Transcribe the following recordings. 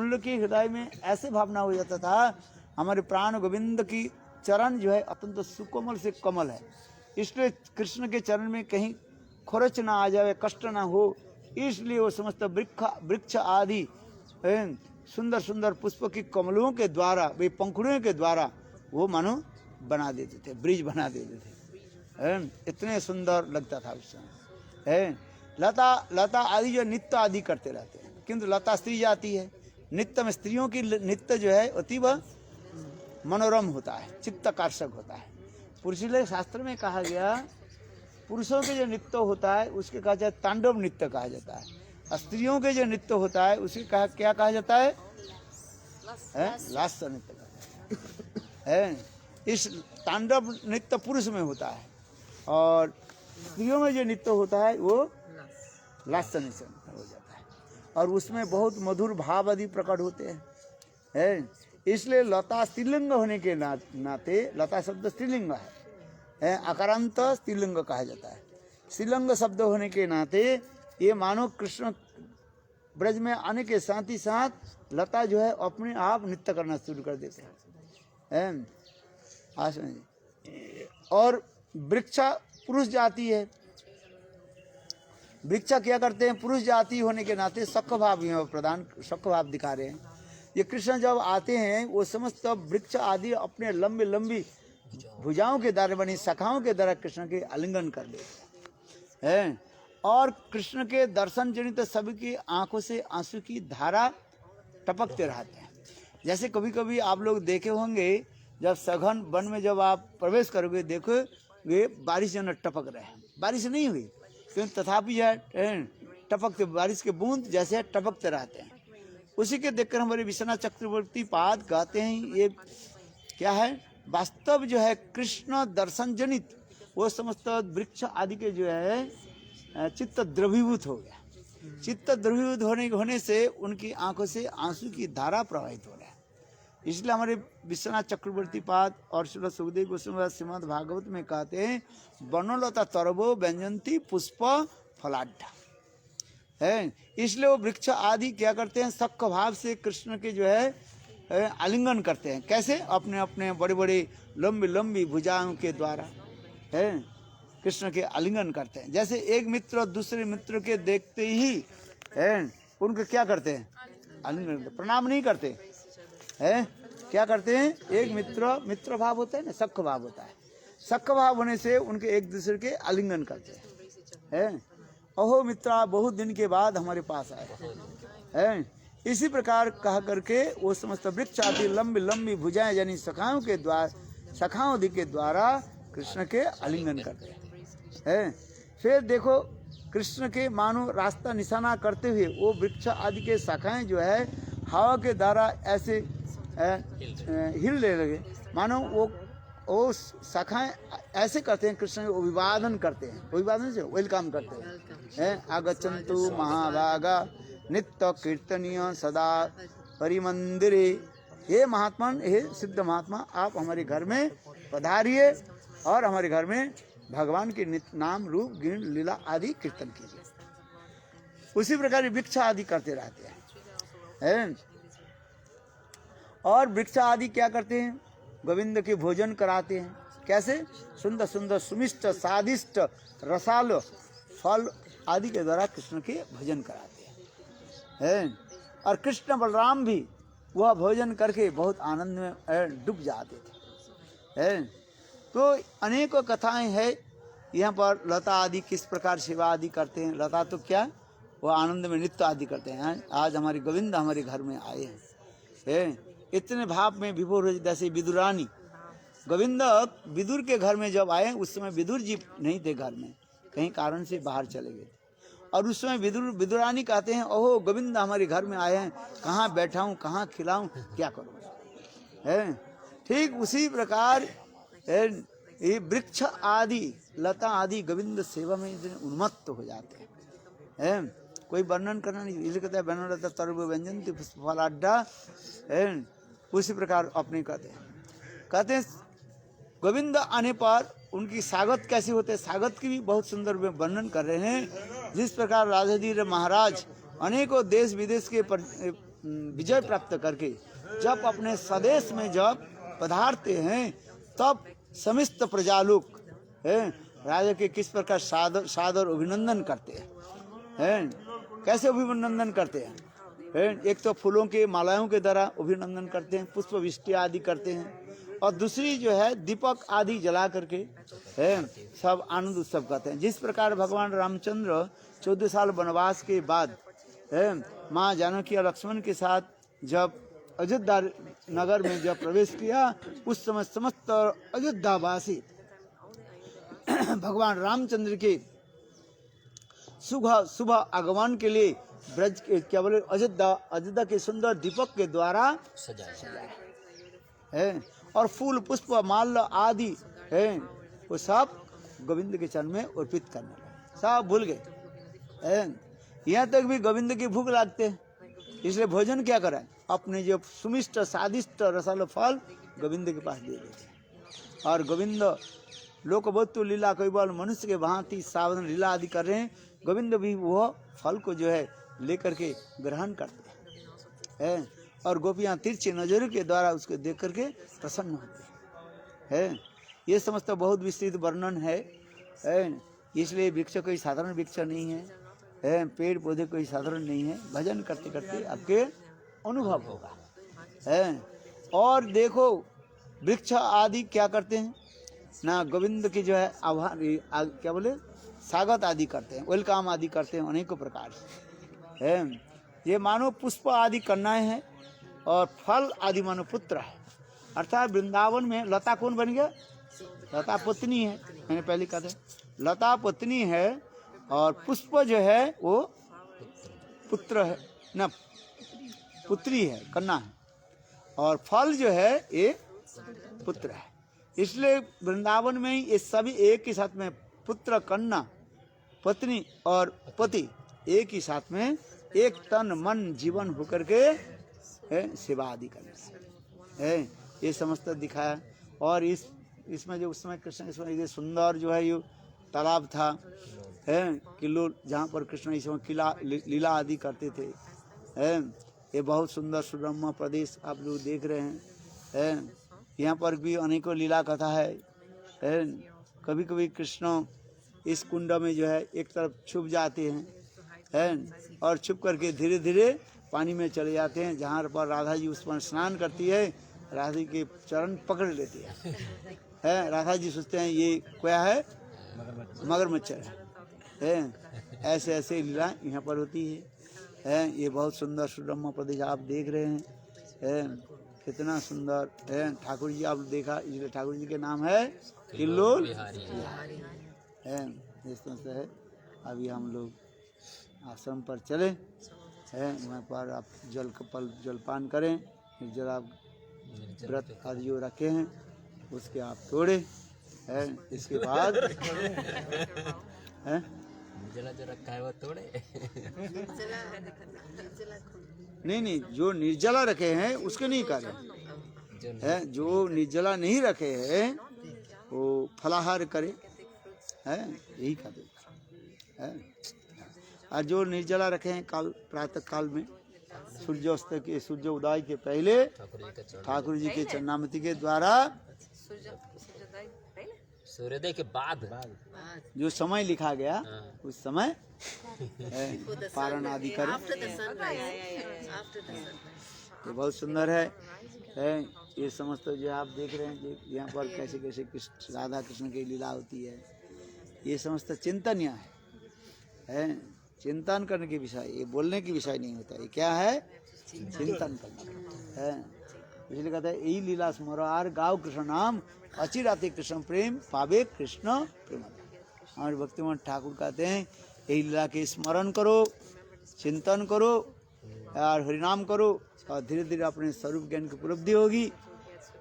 लोग के हृदय में ऐसे भावना हो जाता था, हमारे प्राण गोविंद की चरण जो है अत्यंत सुकोमल से कमल है, इसलिए कृष्ण के चरण में कहीं खरोच ना आ जाए, कष्ट ना हो, इसलिए वो समस्त वृक्ष आदि सुंदर सुंदर पुष्प की कमलों के द्वारा, वे पंखुड़ियों के द्वारा वो मानो बना देते थे, ब्रिज बना देते थे। इतने सुंदर लगता था उस समय। लता आदि जो नित्य आदि करते रहते हैं, किंतु लता स्त्री जाती है, नित्य में स्त्रियों की नित्य जो है अतीब मनोरम होता है, चित्ताकर्षक होता है। पुरुषीय शास्त्र में कहा गया, पुरुषों के जो नृत्य होता है उसके कहा जाता है तांडव नृत्य कहा जाता है, और स्त्रियों के जो नृत्य होता है उसे क्या कहा जाता है? लास्य नृत्य कहा जाता है। इस तांडव नृत्य पुरुष में होता है, और स्त्रियों में जो नृत्य होता है वो लास्य नृत्य हो जाता है, और उसमें बहुत मधुर भाव आदि प्रकट होते हैं। इसलिए लता स्त्रीलिंग होने के नाते, लता शब्द स्त्रीलिंग है, अकारांत स्त्रीलिंग कहा जाता है। स्त्रीलिंग शब्द होने के नाते ये मानो कृष्ण ब्रज में आने के साथ ही साथ लता जो है अपने आप नृत्य करना शुरू कर देते हैं। और वृक्षा पुरुष जाति है, वृक्षा क्या करते हैं? पुरुष जाति होने के नाते सख्य भाव प्रदान, सख्य भाव दिखा रहे हैं। ये कृष्ण जब आते हैं वो समस्त वृक्ष आदि अपने लंबी लंबी भुजाओं के द्वारा बनी शाखाओं के द्वारा कृष्ण के आलिंगन कर लेते हैं, और कृष्ण के दर्शन जनित सभी की आंखों से आंसू की धारा टपकते रहते हैं। जैसे कभी कभी आप लोग देखे होंगे, जब सघन वन में जब आप प्रवेश करोगे, देखो वे बारिश जो टपक रहे हैं, बारिश नहीं हुई क्योंकि तथापि जो है टपकते, बारिश के बूंद जैसे टपकते रहते हैं। उसी के देखकर हमारे विश्वनाथ चक्रवर्ती पाद कहते हैं ये क्या है? वास्तव जो है कृष्ण दर्शन जनित वो समस्त वृक्ष आदि के जो है चित्त द्रवीभूत हो गया। चित्त द्रवीभूत होने से उनकी आंखों से आंसू की धारा प्रवाहित हो रहा है। इसलिए हमारे विश्वनाथ चक्रवर्ती पाद और श्री सुखदेव गोस्वामी श्रीमद् भागवत में कहते हैं, वनलता तरबो व्यंजंती पुष्प फलाढ्य है। इसलिए वो वृक्ष आदि क्या करते हैं? सख्य भाव से कृष्ण के जो है आलिंगन करते हैं। कैसे? अपने अपने बड़े बड़े लंबी लंबी भुजाओं के द्वारा है कृष्ण के आलिंगन करते हैं। जैसे एक मित्र दूसरे मित्र के देखते ही है उनको क्या करते हैं? आलिंगन करते, प्रणाम नहीं करते हैं। क्या करते हैं? एक मित्र भाव होता है ना, सख्य भाव होता है। सख्य भाव होने से उनके एक दूसरे के आलिंगन करते हैं। अहो मित्रा, बहुत दिन के बाद हमारे पास आए हैं। इसी प्रकार कह करके वो समस्त वृक्ष आदि लंबी लंबी भुजाएं यानी शाखाओं के द्वारा कृष्ण के आलिंगन करते हैं। फिर देखो कृष्ण के मानो रास्ता निशाना करते हुए वो वृक्ष आदि के शाखाएं जो है हवा के द्वारा ऐसे हिलने लगे, मानो वो शाखाएं ऐसे करते हैं, कृष्ण के अभिवादन करते हैं, अभिवादन से वेलकम करते हैं। आगच्छन्तु महाभागा नित्य कीर्तनीय सदा परिमंदिरे। हे महात्मा, हे सिद्ध महात्मा, आप हमारे घर में पधारिए और हमारे घर में भगवान के नित्य नाम रूप गुण लीला आदि कीर्तन कीजिए। उसी प्रकार वृक्ष आदि करते रहते हैं। और वृक्ष आदि क्या करते हैं? गोविंद के भोजन कराते हैं। कैसे? सुंदर सुंदर सुमिष्ट स्वादिष्ट रसालो फल आदि के द्वारा कृष्ण के भोजन कराते हैं। और कृष्ण बलराम भी वह भोजन करके बहुत आनंद में डूब जाते थे। तो अनेकों कथाएं हैं यहाँ पर। लता आदि किस प्रकार सेवा आदि करते हैं। लता तो क्या, वह आनंद में नृत्य आदि करते हैं। आज हमारे गोविंद हमारे घर में आए हैं, इतने भाव में विभोर हो। जैसे विदुरानी, गोविंद विदुर के घर में जब आए, उस समय विदुर जी नहीं थे घर में, कहीं कारण से बाहर चले गए। और उस समय विदुरानी कहते हैं, ओहो गोविंद हमारे घर में आए हैं, कहाँ बैठाऊँ, कहाँ खिलाऊँ, क्या करूँ। ठीक उसी प्रकार ये वृक्ष आदि लता आदि गोविंद सेवा में उन्मत्त हो जाते हैं। कोई वर्णन करना नहीं, इसलिए कहते हैं वनलता तरबो व्यंजन्ति पुष्प फलाढ्य। उसी प्रकार अपने कहते हैं गोविंद आने पर उनकी स्वागत कैसे होते हैं। स्वागत की भी बहुत सुंदर वर्णन कर रहे हैं। जिस प्रकार राधाधीर महाराज अनेकों देश विदेश के विजय प्राप्त करके जब अपने स्वदेश में जब पधारते हैं तब समस्त प्रजा लोग राजा के किस प्रकार सादर अभिनंदन करते हैं, कैसे अभिनंदन करते हैं? एक तो फूलों के मालाओं के द्वारा अभिनंदन करते हैं, पुष्प वृष्टि आदि करते हैं, और दूसरी जो है दीपक आदि जला करके सब आनंद उत्सव करते हैं। जिस प्रकार भगवान रामचंद्र 14 साल वनवास के बाद माँ जानकी और लक्ष्मण के साथ जब अयोध्या नगर में जब प्रवेश किया, उस समय समस्त अयोध्यावासी भगवान रामचंद्र के शुभ आगमन के लिए ब्रज के क्या बोले अयोध्या के सुंदर दीपक के द्वारा सजाया है, और फूल पुष्प माल्य आदि है वो सब गोविंद के चरण में अर्पित करने लगे, सब भूल गए। यहाँ तक भी गोविंद की भूख लागते हैं, इसलिए भोजन क्या करें, अपने जो सुमिष्ट स्वादिष्ट रसालो फल गोविंद के पास दे देते। और गोविंद लोकवस्तु लीला केवल मनुष्य के भांति सावधान लीला आदि कर रहे हैं, गोविंद भी वह फल को जो है लेकर के ग्रहण करते हैं, और गोपियाँ तिरछी नजरों के द्वारा उसको देख करके प्रसन्न होते हैं। ये समस्त बहुत विस्तृत वर्णन है, इसलिए वृक्ष कोई साधारण वृक्ष नहीं है, पेड़ पौधे कोई साधारण नहीं है। भजन करते करते आपके अनुभव होगा। और देखो वृक्ष आदि क्या करते हैं ना, गोविंद की जो है आभार क्या बोले स्वागत आदि करते हैं, वेलकम आदि करते हैं अनेकों प्रकार से। ये मानो पुष्प आदि कन्याएं हैं और फल आदि मानो पुत्र है। अर्थात वृंदावन में लता कौन बन गया, लता पत्नी है, मैंने पहले कहा था लता पत्नी है, और पुष्प जो है वो पुत्र है ना, पुत्री है, कन्या है, और फल जो है ये पुत्र है। इसलिए वृंदावन में ये सभी एक ही साथ में पुत्र कन्या पत्नी और पति एक ही साथ में एक तन मन जीवन होकर के सेवा आदि करने है, ये समस्त दिखाया। और इसमें जो उस समय कृष्ण इसमें ये सुंदर जो है ये तालाब था किलो, जहाँ पर कृष्ण इस समय लीला आदि करते थे। ये बहुत सुंदर सुरम्य प्रदेश आप लोग देख रहे हैं। यहाँ पर भी अनेकों लीला कथा है। कभी कभी कृष्ण इस कुंड में जो है एक तरफ छुप जाते हैं और छुप करके धीरे धीरे पानी में चले जाते हैं, जहाँ पर राधा जी उस पर स्नान करती है, राधा जी के चरण पकड़ लेती है। राधा जी सोचते हैं ये क्या है, मगरमच्छ है। ऐसे ऐसे लीला यहाँ पर होती है। ये बहुत सुंदर सुरम्य प्रदेश आप देख रहे हैं, कितना सुंदर है। ठाकुर जी आप देखा, इसलिए ठाकुर जी के नाम है किल्लोल बिहारी है। इस तरह से है। अभी हम लोग आश्रम पर चले हैं, वहाँ पर आप जलपान करें, जल आप व्रत आदि जो रखे हैं उसके आप तोड़े हैं। इसके बाद है निर्जला जो रखा है वो तोड़े। नहीं, जो निर्जला रखे हैं उसके नहीं करें, जो निर्जला नहीं रखे हैं वो फलाहार करे, यही खाते है। और जो निर्जला रखे हैं काल प्रातः काल में सूर्यास्त के सूर्य उदय के पहले ठाकुर जी के चरणामृति के द्वारा सूर्योदय के बाद जो समय लिखा गया उस समय पारण आदि करें। ये बहुत सुंदर है। ये समस्त जो आप देख रहे हैं यहाँ पर कैसे कैसे कृष्ण राधा कृष्ण की लीला होती है, ये समस्त चिंतनीय है। चिंतन करने के विषय, ये बोलने की विषय नहीं होता, ये क्या है, चिंतन करना है। इसलिए कहते हैं यही लीला स्मरो आर गाओ कृष्ण नाम अचिराते कृष्ण प्रेम पावे कृष्ण प्रेम। हमारे भक्तिमान ठाकुर कहते हैं यही लीला के स्मरण करो, चिंतन करो और हरिनाम करो, और धीरे धीरे अपने स्वरूप ज्ञान की उपलब्धि होगी,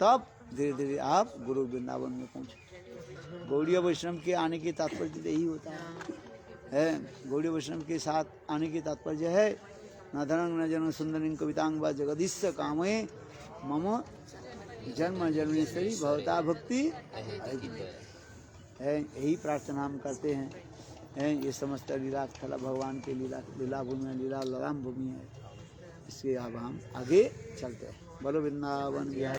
तब धीरे धीरे आप गुरु वृंदावन में पहुँचो। गौड़ीय वैष्णव के आने की तात्पर्य यही होता है। गौड़ीय वैष्णव के साथ आने की तात्पर्य है न धनंग न जन्म सुंदरिंग कवितांग व जगदीश कामये मम जन्म जन्मेश्वरी भवता भक्ति है। यही प्रार्थना हम करते हैं। ये समस्त लीला स्थल भगवान के लीला भूमि है, लीला ललाम भूमि है। इसलिए अब हम आगे चलते हैं। बोलो वृंदावन बिहारी।